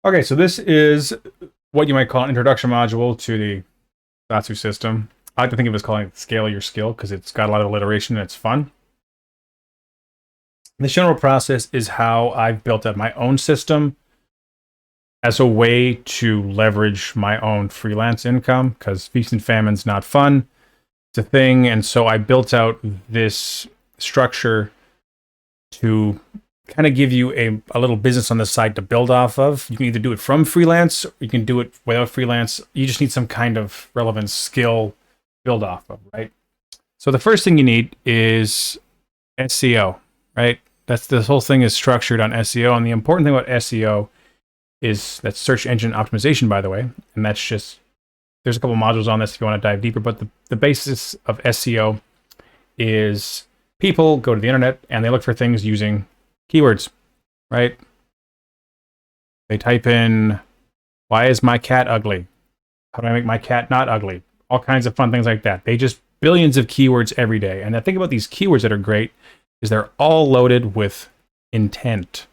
Okay, so this is what you might call an introduction module to the Datsu system. I like to think of it as calling it Scale Your Skill because it's got a lot of alliteration and it's fun. The general process is how I've built up my own system as a way to leverage my own freelance income because feast and famine's not fun. It's a thing, and so I built out this structure to kind of give you a little business on the side to build off of. You can either do it from freelance, or you can do it without freelance. You just need some kind of relevant skill build off of, right? So the first thing you need is SEO, right? This whole thing is structured on SEO, and the important thing about SEO is that's search engine optimization, by the way, and that's just there's a couple modules on this if you want to dive deeper, but the basis of SEO is people go to the internet and they look for things using keywords, right? They type in, why is my cat ugly? How do I make my cat not ugly? All kinds of fun things like that. They just billions of keywords every day. And the thing about these keywords that are great is they're all loaded with intent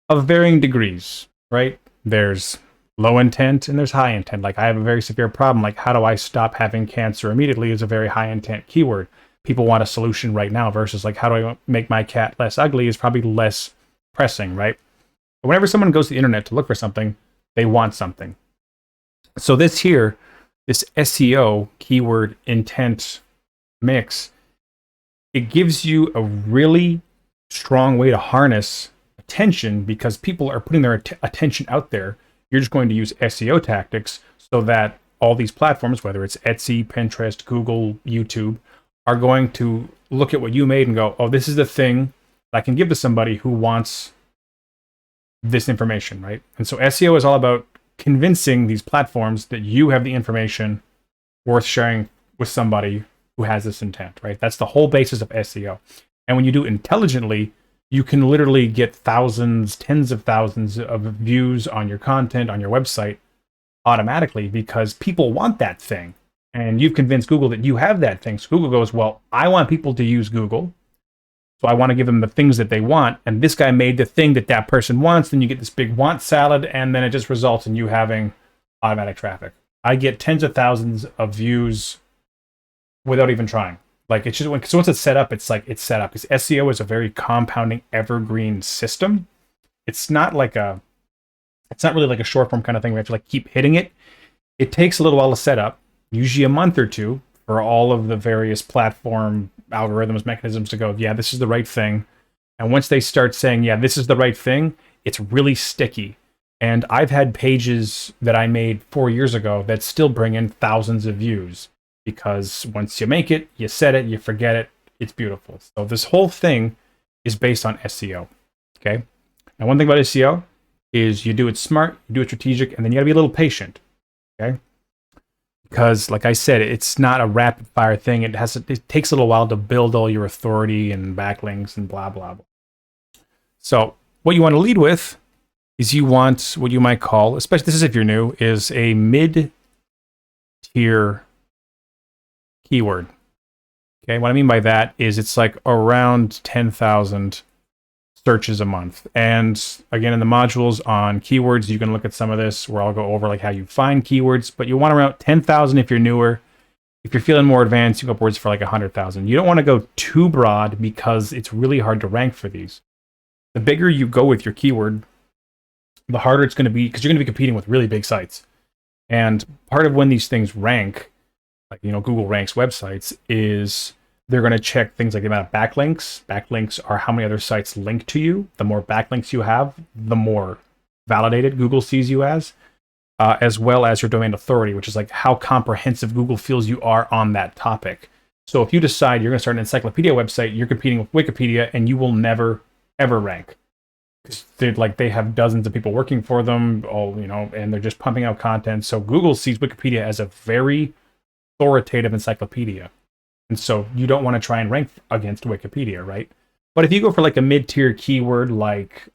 of varying degrees, right? There's low intent and there's high intent. Like I have a very severe problem. Like how do I stop having cancer immediately is a very high intent keyword. People want a solution right now versus like how do I make my cat less ugly is probably less pressing, right? But whenever someone goes to the internet to look for something, they want something. So this SEO keyword intent mix, it gives you a really strong way to harness attention because people are putting their attention out there. You're just going to use SEO tactics so that all these platforms, whether it's Etsy, Pinterest, Google, YouTube, are going to look at what you made and go, oh, this is the thing that I can give to somebody who wants this information, right? And so SEO is all about convincing these platforms that you have the information worth sharing with somebody who has this intent, right? That's the whole basis of SEO. And when you do it intelligently, you can literally get thousands, tens of thousands of views on your content, on your website automatically because people want that thing. And you've convinced Google that you have that thing. So Google goes, well, I want people to use Google. So I want to give them the things that they want. And this guy made the thing that that person wants. Then you get this big want salad. And then it just results in you having automatic traffic. I get tens of thousands of views without even trying. Like it's just, so once it's set up, it's set up. Because SEO is a very compounding evergreen system. It's not really like a short form kind of thing. We have to like keep hitting it. It takes a little while to set up. Usually a month or two for all of the various platform algorithms, mechanisms to go, yeah, this is the right thing. And once they start saying, yeah, this is the right thing, it's really sticky. And I've had pages that I made 4 years ago that still bring in thousands of views because once you make it, you set it, you forget it, it's beautiful. So this whole thing is based on SEO, okay? And one thing about SEO is you do it smart, you do it strategic, and then you gotta be a little patient, okay? Because, like I said, it's not a rapid fire thing. It takes a little while to build all your authority and backlinks and blah, blah, blah. So what you want to lead with is you want what you might call, especially this is if you're new, is a mid-tier keyword. Okay, what I mean by that is it's like around 10,000 searches a month. And again, in the modules on keywords, you can look at some of this where I'll go over like how you find keywords, but you want around 10,000 if you're newer. If you're feeling more advanced, you go upwards for like 100,000. You don't want to go too broad because it's really hard to rank for these. The bigger you go with your keyword, the harder it's going to be because you're going to be competing with really big sites. And part of when these things rank, like, Google ranks websites, is they're going to check things like the amount of backlinks. Backlinks are how many other sites link to you. The more backlinks you have, the more validated Google sees you as well as your domain authority, which is like how comprehensive Google feels you are on that topic. So if you decide you're going to start an encyclopedia website, you're competing with Wikipedia, and you will never, ever rank. They have dozens of people working for them, and they're just pumping out content. So Google sees Wikipedia as a very authoritative encyclopedia. And so you don't want to try and rank against Wikipedia, right? But if you go for like a mid-tier keyword like,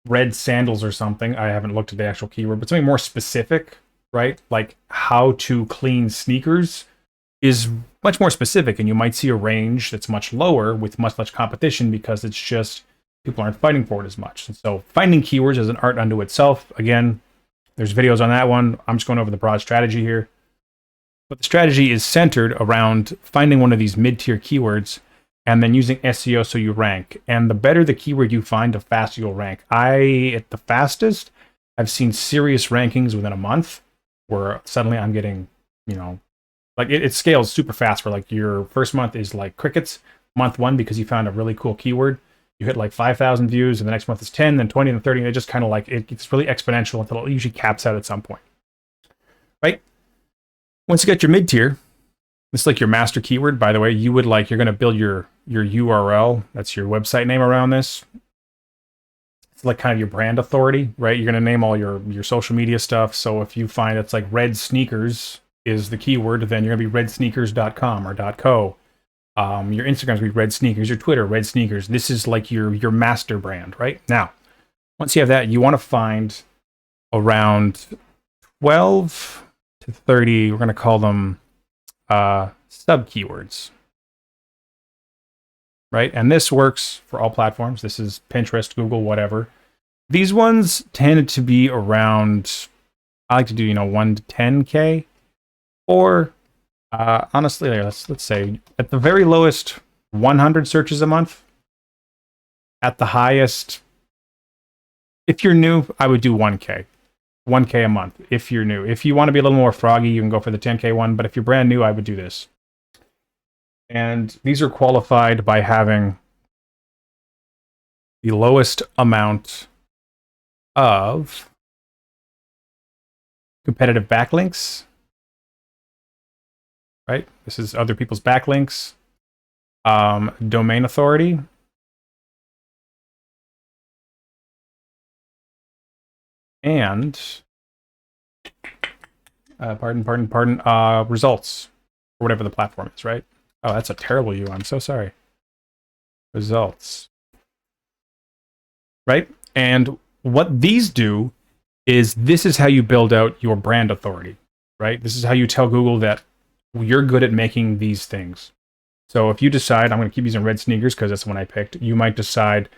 red sandals or something, I haven't looked at the actual keyword, but something more specific, right? Like how to clean sneakers is much more specific, and you might see a range that's much lower with much less competition because it's just People aren't fighting for it as much. And so finding keywords is an art unto itself. Again, there's videos on that one. I'm just going over the broad strategy here. But the strategy is centered around finding one of these mid-tier keywords and then using SEO so you rank. And the better the keyword you find, the faster you'll rank. At the fastest, I've seen serious rankings within a month where suddenly I'm getting, like it scales super fast where like your first month is like crickets. Month 1, because you found a really cool keyword, you hit like 5,000 views, and the next month is 10, then 20, then 30, and it just kind of like, it's really exponential until it usually caps out at some point, right? Once you get your mid-tier, this is like your master keyword, by the way. You're going to build your URL, that's your website name around this. It's like kind of your brand authority, right? You're going to name all your social media stuff. So if you find it's like red sneakers is the keyword, then you're going to be redsneakers.com or .co. Your Instagram's going to be red sneakers, your Twitter, red sneakers. This is like your master brand, right? Now, once you have that, you want to find around 12 to 30, we're going to call them sub keywords, right? And this works for all platforms. This is Pinterest, Google, whatever. These ones tended to be around, I like to do, 1 to 10K, or honestly, let's say at the very lowest, 100 searches a month. At the highest, if you're new, I would do 1K. 1K a month if you're new. If you want to be a little more froggy, you can go for the 10K one, but if you're brand new, I would do this. And these are qualified by having the lowest amount of competitive backlinks, right? This is other people's backlinks, domain authority, and results, or whatever the platform is, right? Oh, that's a terrible U. I'm so sorry. Results, right? And what these do is this is how you build out your brand authority, right? This is how you tell Google that you're good at making these things. So if you decide, I'm going to keep using red sneakers because that's the one I picked, you might decide,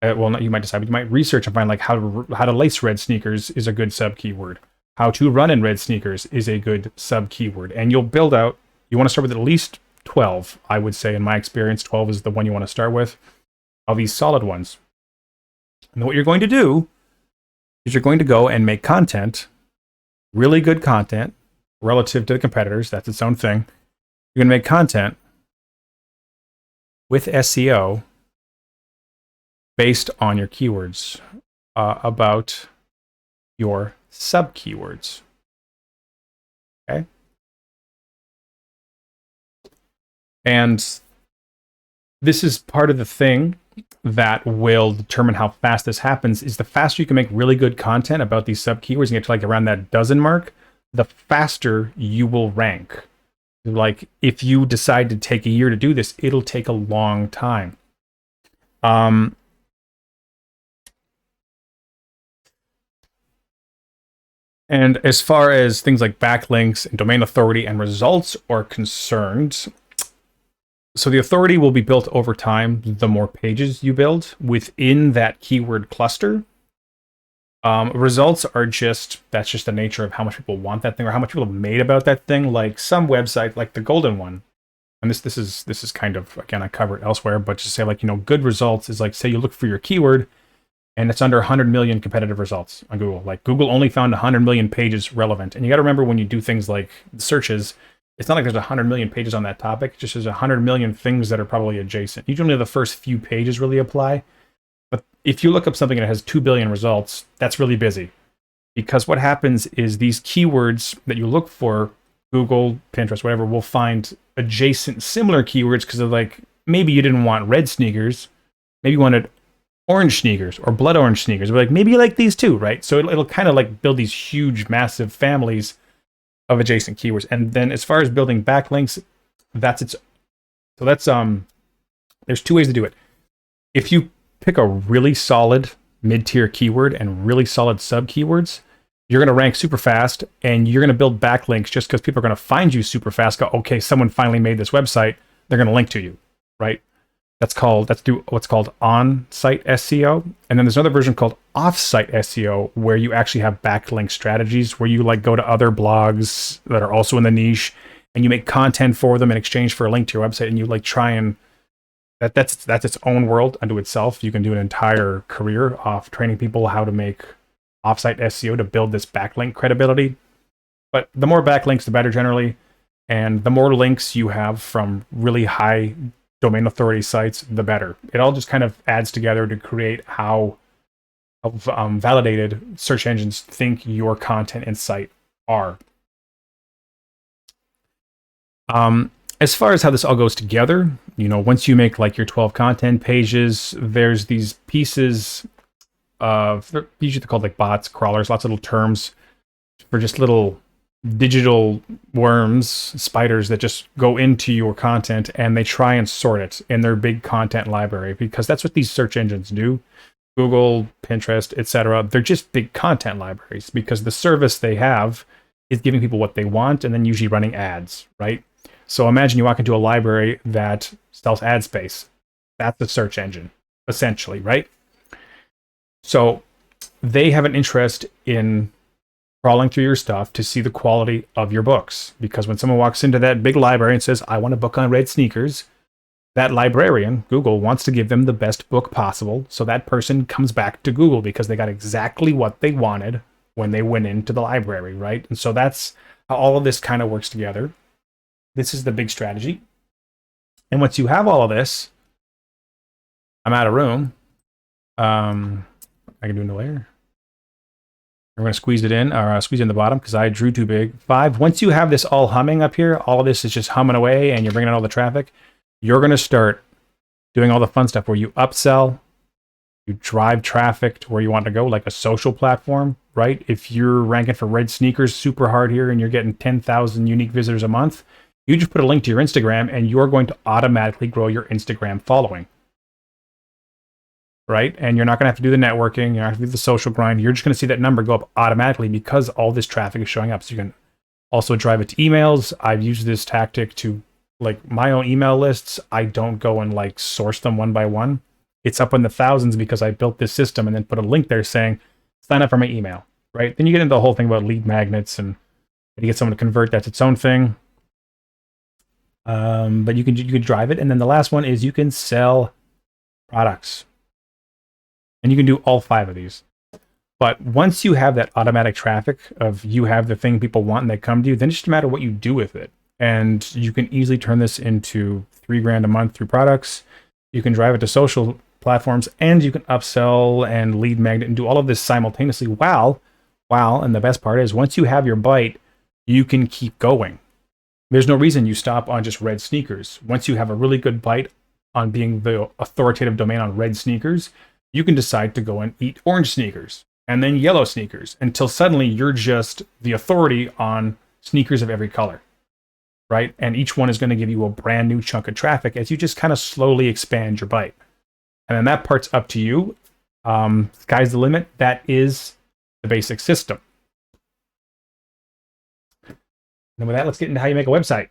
not you might decide, but you might research and find like how to lace red sneakers is a good sub keyword. How to run in red sneakers is a good sub keyword. And you'll build out, you want to start with at least 12, I would say. In my experience, 12 is the one you want to start with, of these solid ones. And what you're going to do is you're going to go and make content, really good content, relative to the competitors. That's its own thing. You're going to make content with SEO based on your keywords, about your sub keywords. Okay. And this is part of the thing that will determine how fast this happens. Is the faster you can make really good content about these sub keywords and get to like around that dozen mark, the faster you will rank. Like if you decide to take a year to do this, it'll take a long time. And as far as things like backlinks and domain authority and results are concerned, so the authority will be built over time the more pages you build within that keyword cluster. Results are that's just the nature of how much people want that thing or how much people have made about that thing. Like some website, like the Golden one, and this is kind of, again, I cover it elsewhere, but just say like, good results is like, say you look for your keyword and it's under 100 million competitive results on Google. Like Google only found 100 million pages relevant. And you got to remember when you do things like searches, it's not like there's 100 million pages on that topic. It's just there's 100 million things that are probably adjacent. Usually the first few pages really apply. But if you look up something and it has 2 billion results, that's really busy. Because what happens is these keywords that you look for, Google, Pinterest, whatever, will find adjacent similar keywords because of like, maybe you didn't want red sneakers. Maybe you wanted orange sneakers or blood orange sneakers. But like, maybe you like these too, right? So it'll kind of like build these huge, massive families of adjacent keywords. And then as far as building backlinks, there's 2 ways to do it. If you pick a really solid mid-tier keyword and really solid sub keywords, you're going to rank super fast and you're going to build backlinks just because people are going to find you super fast. Go, okay, someone finally made this website. They're going to link to you, right? That's through what's called on-site SEO. And then there's another version called off-site SEO, where you actually have backlink strategies, where you like go to other blogs that are also in the niche and you make content for them in exchange for a link to your website, and you like try and that's its own world unto itself. You can do an entire career off training people how to make off-site SEO to build this backlink credibility. But the more backlinks, the better generally. And the more links you have from really high domain authority sites, the better. It all just kind of adds together to create how validated search engines think your content and site are. As far as how this all goes together, once you make like your 12 content pages, there's these pieces of, they're usually called like bots, crawlers, lots of little terms for just little digital worms, spiders that just go into your content and they try and sort it in their big content library, because that's what these search engines do. Google, Pinterest, etc. They're just big content libraries because the service they have is giving people what they want and then usually running ads, right? So imagine you walk into a library that sells ad space. That's a search engine, essentially, right? So they have an interest in crawling through your stuff to see the quality of your books. Because when someone walks into that big library and says, I want a book on red sneakers, that librarian, Google, wants to give them the best book possible. So that person comes back to Google because they got exactly what they wanted when they went into the library, right? And so that's how all of this kind of works together. This is the big strategy. And once you have all of this, I'm out of room. I can do a new layer. We're going to squeeze it in, or squeeze in the bottom because I drew too big. 5. Once you have this all humming up here, all of this is just humming away and you're bringing in all the traffic, you're going to start doing all the fun stuff where you upsell, you drive traffic to where you want to go, like a social platform, right? If you're ranking for red sneakers super hard here and you're getting 10,000 unique visitors a month, you just put a link to your Instagram and you're going to automatically grow your Instagram following, right? And you're not going to have to do the networking. You're not going to do the social grind. You're just going to see that number go up automatically because all this traffic is showing up. So you can also drive it to emails. I've used this tactic to like my own email lists. I don't go and like source them one by one. It's up in the thousands because I built this system and then put a link there saying, sign up for my email, right? Then you get into the whole thing about lead magnets and to get someone to convert. That's its own thing. But you can drive it. And then the last one is you can sell products. And you can do all 5 of these. But once you have that automatic traffic of you have the thing people want and they come to you, then it's just a matter of what you do with it. And you can easily turn this into $3,000 a month through products. You can drive it to social platforms and you can upsell and lead magnet and do all of this simultaneously while, and the best part is once you have your bite, you can keep going. There's no reason you stop on just red sneakers. Once you have a really good bite on being the authoritative domain on red sneakers, you can decide to go and eat orange sneakers and then yellow sneakers until suddenly you're just the authority on sneakers of every color, right? And each one is going to give you a brand new chunk of traffic as you just kind of slowly expand your bite. And then that part's up to you. Sky's the limit. That is the basic system. And with that, let's get into how you make a website.